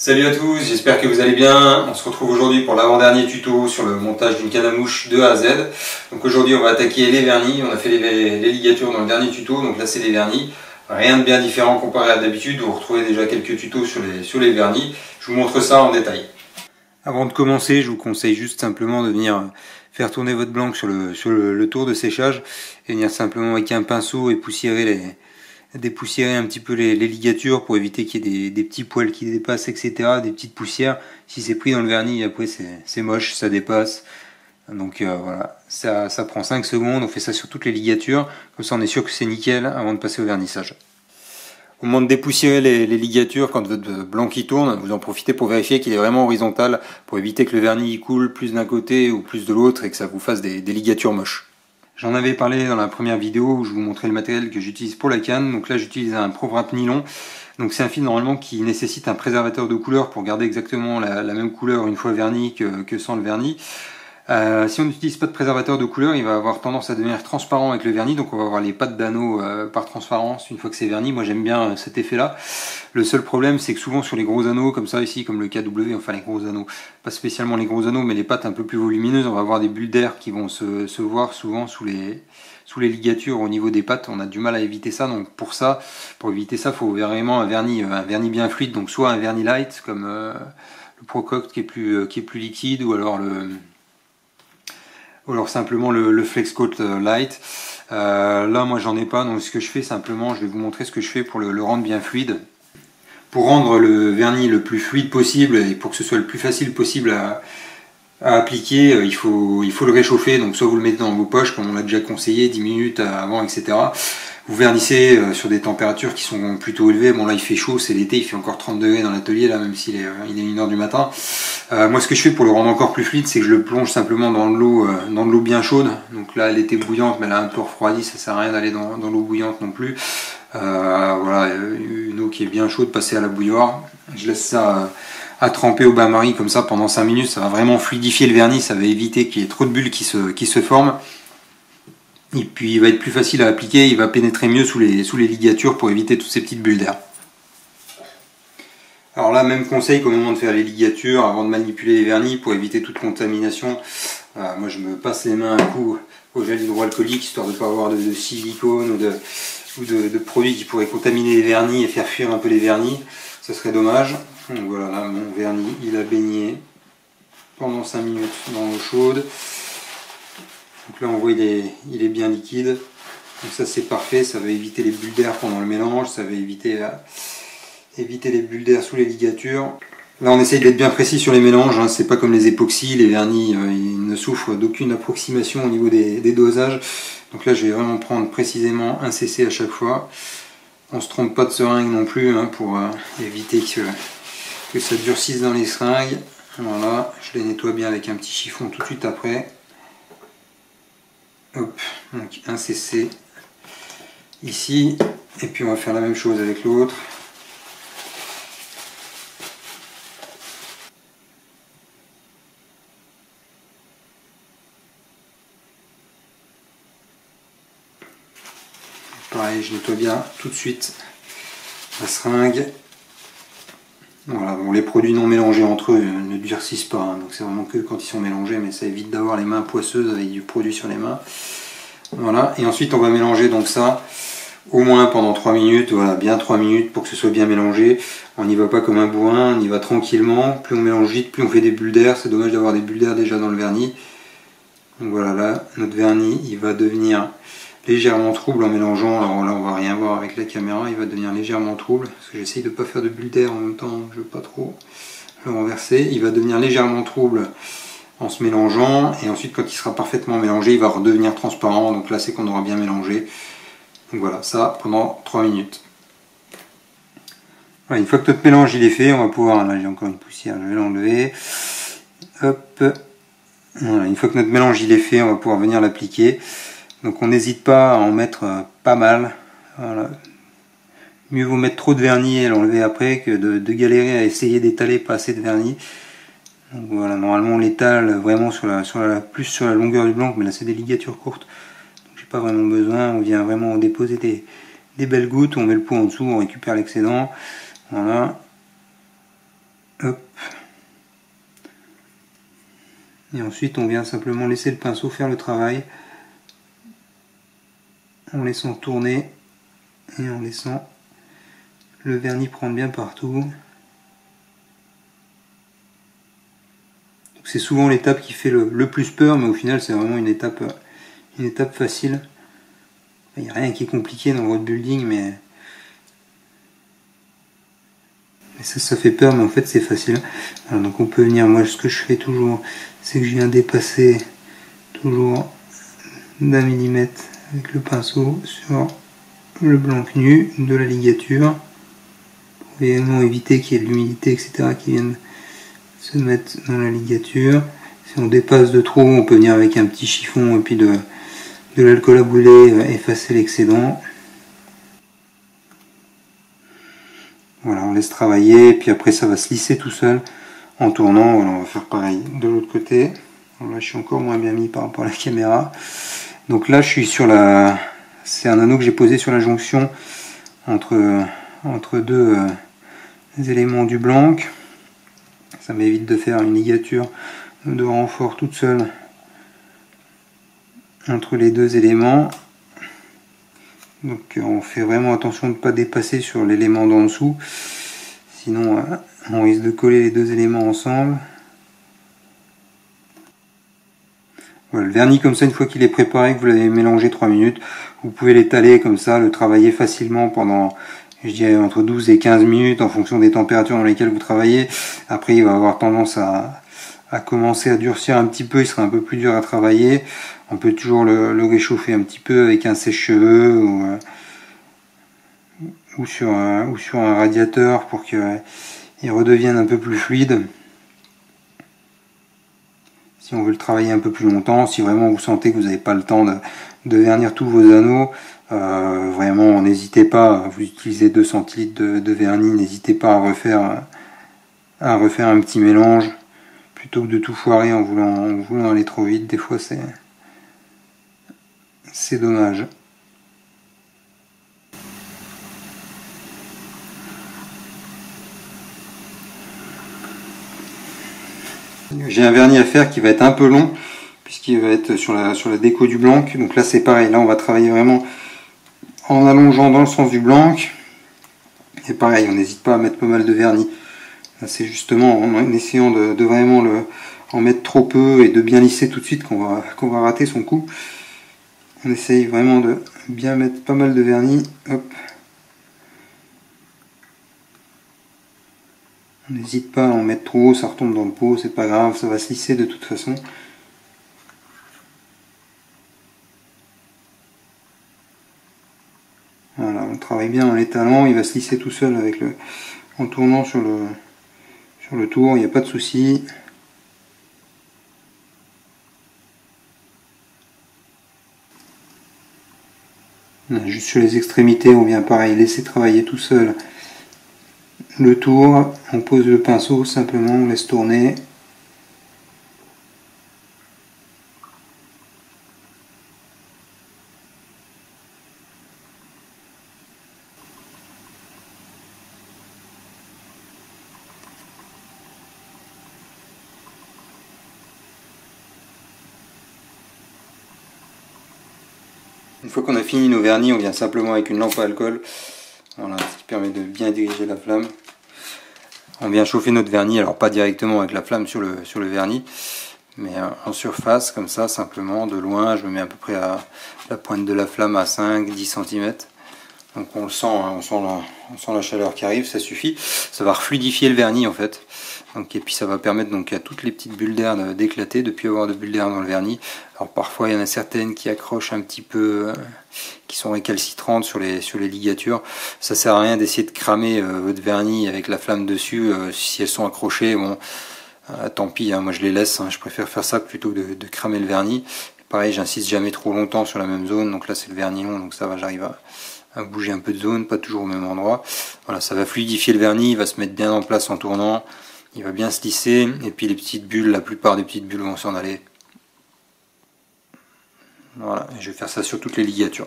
Salut à tous, j'espère que vous allez bien. On se retrouve aujourd'hui pour l'avant-dernier tuto sur le montage d'une canne à mouche de A à Z. Donc aujourd'hui on va attaquer les vernis. On a fait les ligatures dans le dernier tuto, donc là c'est les vernis. Rien de bien différent comparé à d'habitude, vous retrouvez déjà quelques tutos sur les vernis. Je vous montre ça en détail. Avant de commencer, je vous conseille juste simplement de venir faire tourner votre blanc sur le tour de séchage et venir simplement avec un pinceau et dépoussiérer un petit peu les ligatures pour éviter qu'il y ait des petits poils qui dépassent, etc., des petites poussières. Si c'est pris dans le vernis, après c'est moche, ça dépasse. Donc voilà, ça prend 5 secondes, on fait ça sur toutes les ligatures, comme ça on est sûr que c'est nickel avant de passer au vernissage. Au moment de dépoussiérer les ligatures, quand votre blanc qui tourne, vous en profitez pour vérifier qu'il est vraiment horizontal, pour éviter que le vernis coule plus d'un côté ou plus de l'autre et que ça vous fasse des ligatures moches. J'en avais parlé dans la première vidéo où je vous montrais le matériel que j'utilise pour la canne. Donc là j'utilise un ProWrap nylon. Donc c'est un fil normalement qui nécessite un préservateur de couleur pour garder exactement la même couleur une fois verni que sans le vernis. Si on n'utilise pas de préservateur de couleur, il va avoir tendance à devenir transparent avec le vernis, donc on va avoir les pattes d'anneau par transparence une fois que c'est verni. Moi j'aime bien cet effet là. Le seul problème c'est que souvent sur les gros anneaux comme ça ici, comme le KW, enfin les gros anneaux, pas spécialement les gros anneaux mais les pattes un peu plus volumineuses, on va avoir des bulles d'air qui vont se voir souvent sous les ligatures au niveau des pattes. On a du mal à éviter ça, donc pour éviter ça, il faut vraiment un vernis bien fluide, donc soit un vernis light comme le Prococt qui est plus liquide, ou alors simplement le Flexcoat Light. Là moi j'en ai pas, donc ce que je fais simplement, je vais vous montrer ce que je fais pour le rendre bien fluide. Pour rendre le vernis le plus fluide possible et pour que ce soit le plus facile possible à appliquer, il faut le réchauffer. Donc soit vous le mettez dans vos poches comme on l'a déjà conseillé 10 minutes avant, etc. Vous vernissez sur des températures qui sont plutôt élevées. Bon là il fait chaud, c'est l'été, il fait encore 30 degrés dans l'atelier là, même s'il est 1h du matin. Moi ce que je fais pour le rendre encore plus fluide, c'est que je le plonge simplement dans de l'eau bien chaude. Donc là elle était bouillante mais elle a un peu refroidi, ça sert à rien d'aller dans l'eau bouillante non plus. Voilà, une eau qui est bien chaude, passer à la bouilloire. Je laisse ça à tremper au bain-marie comme ça pendant 5 minutes, ça va vraiment fluidifier le vernis, ça va éviter qu'il y ait trop de bulles qui se forment. Et puis il va être plus facile à appliquer, il va pénétrer mieux sous les ligatures pour éviter toutes ces petites bulles d'air. Alors là, même conseil qu'au moment de faire les ligatures, avant de manipuler les vernis, pour éviter toute contamination, moi je me passe les mains un coup au gel hydroalcoolique, histoire de ne pas avoir de silicone ou de produits qui pourraient contaminer les vernis et faire fuir un peu les vernis, ça serait dommage. Donc voilà, là, mon vernis il a baigné pendant 5 minutes dans l'eau chaude. Donc là on voit il est bien liquide, donc ça c'est parfait, ça va éviter les bulles d'air pendant le mélange, ça va éviter les bulles d'air sous les ligatures. Là on essaye d'être bien précis sur les mélanges, hein. C'est pas comme les époxys, les vernis ils ne souffrent d'aucune approximation au niveau des dosages. Donc là je vais vraiment prendre précisément un cc à chaque fois. On se trompe pas de seringue non plus, hein, pour éviter que ça durcisse dans les seringues. Voilà, je les nettoie bien avec un petit chiffon tout de suite après. Hop, donc un cc ici, et puis on va faire la même chose avec l'autre. Pareil, je nettoie bien tout de suite la seringue. Voilà, bon, les produits non mélangés entre eux ne durcissent pas, hein, donc c'est vraiment que quand ils sont mélangés, mais ça évite d'avoir les mains poisseuses avec du produit sur les mains. Voilà, et ensuite on va mélanger donc ça au moins pendant 3 minutes, voilà, bien 3 minutes pour que ce soit bien mélangé. On n'y va pas comme un bourrin, on y va tranquillement. Plus on mélange vite, plus on fait des bulles d'air. C'est dommage d'avoir des bulles d'air déjà dans le vernis. Donc voilà, là, notre vernis, il va devenir légèrement trouble en mélangeant. Alors là, on va rien voir avec la caméra, il va devenir légèrement trouble, parce que j'essaye de ne pas faire de bulles d'air en même temps, je ne veux pas trop le renverser. Il va devenir légèrement trouble en se mélangeant, et ensuite quand il sera parfaitement mélangé, il va redevenir transparent. Donc là, c'est qu'on aura bien mélangé. Donc voilà, ça pendant 3 minutes. Voilà, une fois que notre mélange il est fait, on va pouvoir, là j'ai encore une poussière, je vais l'enlever. Hop. Voilà, une fois que notre mélange il est fait, on va pouvoir venir l'appliquer. Donc on n'hésite pas à en mettre pas mal. Voilà. Mieux vaut mettre trop de vernis et l'enlever après que de galérer à essayer d'étaler pas assez de vernis. Donc voilà, normalement on l'étale vraiment plus sur la longueur du blanc, mais là c'est des ligatures courtes. Pas vraiment besoin, on vient vraiment déposer des belles gouttes, on met le pot en dessous, on récupère l'excédent. Voilà. Et ensuite on vient simplement laisser le pinceau faire le travail en laissant tourner et en laissant le vernis prendre bien partout. C'est souvent l'étape qui fait le plus peur, mais au final c'est vraiment une étape facile. Il n'y a rien qui est compliqué dans votre building, mais ça fait peur, mais en fait c'est facile. Alors, donc on peut venir, moi ce que je fais toujours, c'est que je viens dépasser toujours d'1 millimètre avec le pinceau sur le blanc nu de la ligature, pour également éviter qu'il y ait de l'humidité, etc., qui vienne se mettre dans la ligature. Si on dépasse de trop, on peut venir avec un petit chiffon et puis de l'alcool à brûler, effacer l'excédent. Voilà, on laisse travailler, et puis après ça va se lisser tout seul en tournant. Voilà, on va faire pareil de l'autre côté. Alors là je suis encore moins bien mis par rapport à la caméra. Donc là je suis sur la... C'est un anneau que j'ai posé sur la jonction entre deux éléments du blanc. Ça m'évite de faire une ligature de renfort toute seule entre les deux éléments. Donc on fait vraiment attention de ne pas dépasser sur l'élément d'en dessous, sinon on risque de coller les deux éléments ensemble. Voilà, le vernis comme ça, une fois qu'il est préparé, que vous l'avez mélangé 3 minutes, vous pouvez l'étaler comme ça, le travailler facilement pendant, je dirais, entre 12 et 15 minutes en fonction des températures dans lesquelles vous travaillez. Après il va avoir tendance à commencer à durcir un petit peu, il sera un peu plus dur à travailler. On peut toujours le réchauffer un petit peu avec un sèche-cheveux ou sur un radiateur pour qu'il redevienne un peu plus fluide. Si on veut le travailler un peu plus longtemps, si vraiment vous sentez que vous n'avez pas le temps de vernir tous vos anneaux, vraiment n'hésitez pas, vous utilisez 2 centilitres de vernis, n'hésitez pas à refaire un petit mélange plutôt que de tout foirer en voulant aller trop vite. Des fois c'est dommage. J'ai un vernis à faire qui va être un peu long puisqu'il va être sur la déco du blanc. Donc là c'est pareil, là on va travailler vraiment en allongeant dans le sens du blanc. Et pareil, on n'hésite pas à mettre pas mal de vernis. C'est justement en essayant de vraiment en mettre trop peu et de bien lisser tout de suite qu'on va rater son coup. On essaye vraiment de bien mettre pas mal de vernis. Hop. On n'hésite pas à en mettre trop, ça retombe dans le pot, c'est pas grave, ça va se lisser de toute façon. Voilà, on travaille bien en l'étalant, il va se lisser tout seul avec en tournant sur le tour, il n'y a pas de souci. Juste sur les extrémités, on vient pareil laisser travailler tout seul le tour, on pose le pinceau simplement, on laisse tourner. Une fois qu'on a fini nos vernis, on vient simplement avec une lampe à alcool, voilà, ce qui permet de bien diriger la flamme. On vient chauffer notre vernis, alors pas directement avec la flamme sur le vernis, mais en surface, comme ça, simplement, de loin, je me mets à peu près à la pointe de la flamme à 5-10 cm. Donc on le sent, hein, on sent la chaleur qui arrive, ça suffit. Ça va refluidifier le vernis en fait. Donc, et puis ça va permettre donc à toutes les petites bulles d'air d'éclater, de ne plus avoir de bulles d'air dans le vernis. Alors parfois il y en a certaines qui accrochent un petit peu, qui sont récalcitrantes sur les ligatures. Ça sert à rien d'essayer de cramer votre vernis avec la flamme dessus. Si elles sont accrochées, bon, tant pis, hein, moi je les laisse. Hein, je préfère faire ça plutôt que de cramer le vernis. Pareil, j'insiste jamais trop longtemps sur la même zone. Donc là c'est le vernis long, donc ça va, j'arrive à bouger un peu de zone, pas toujours au même endroit. Voilà, ça va fluidifier le vernis, il va se mettre bien en place en tournant. Il va bien se lisser, et puis les petites bulles, la plupart des petites bulles vont s'en aller. Voilà, et je vais faire ça sur toutes les ligatures.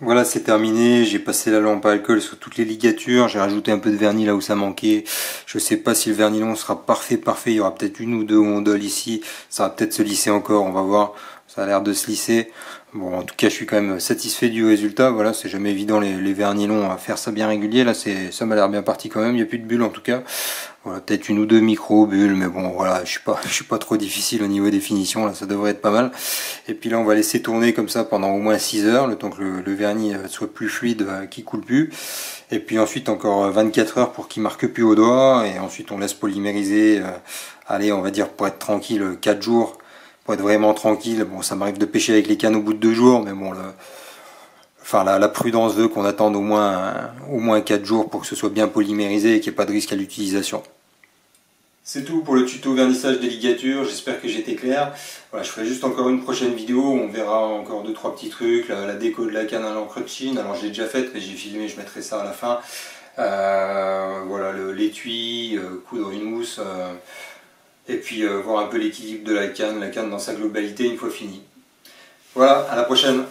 Voilà, c'est terminé, j'ai passé la lampe à alcool sur toutes les ligatures, j'ai rajouté un peu de vernis là où ça manquait. Je sais pas si le vernilon sera parfait, il y aura peut-être une ou deux gondoles ici, ça va peut-être se lisser encore, on va voir, ça a l'air de se lisser. Bon, en tout cas, je suis quand même satisfait du résultat, voilà, c'est jamais évident les vernilons à faire ça bien régulier, là ça m'a l'air bien parti quand même, il n'y a plus de bulles en tout cas. Voilà, peut-être une ou deux micro-bulles, mais bon, voilà, je suis pas trop difficile au niveau des finitions, là, ça devrait être pas mal. Et puis là, on va laisser tourner comme ça pendant au moins 6 heures, le temps que le vernis soit plus fluide, qu'il coule plus. Et puis ensuite, encore 24 heures pour qu'il marque plus au doigt, et ensuite on laisse polymériser, allez, on va dire pour être tranquille, 4 jours, pour être vraiment tranquille. Bon, ça m'arrive de pêcher avec les cannes au bout de 2 jours, mais bon, la prudence veut qu'on attende au moins 4 jours pour que ce soit bien polymérisé et qu'il n'y ait pas de risque à l'utilisation. C'est tout pour le tuto vernissage des ligatures, j'espère que j'étais clair. Voilà, je ferai juste encore une prochaine vidéo où on verra encore 2-3 petits trucs, la déco de la canne à l'encre de Chine, alors je l'ai déjà faite mais j'ai filmé, je mettrai ça à la fin. Voilà, l'étui, coudre une mousse, et puis voir un peu l'équilibre de la canne dans sa globalité une fois fini. Voilà, à la prochaine.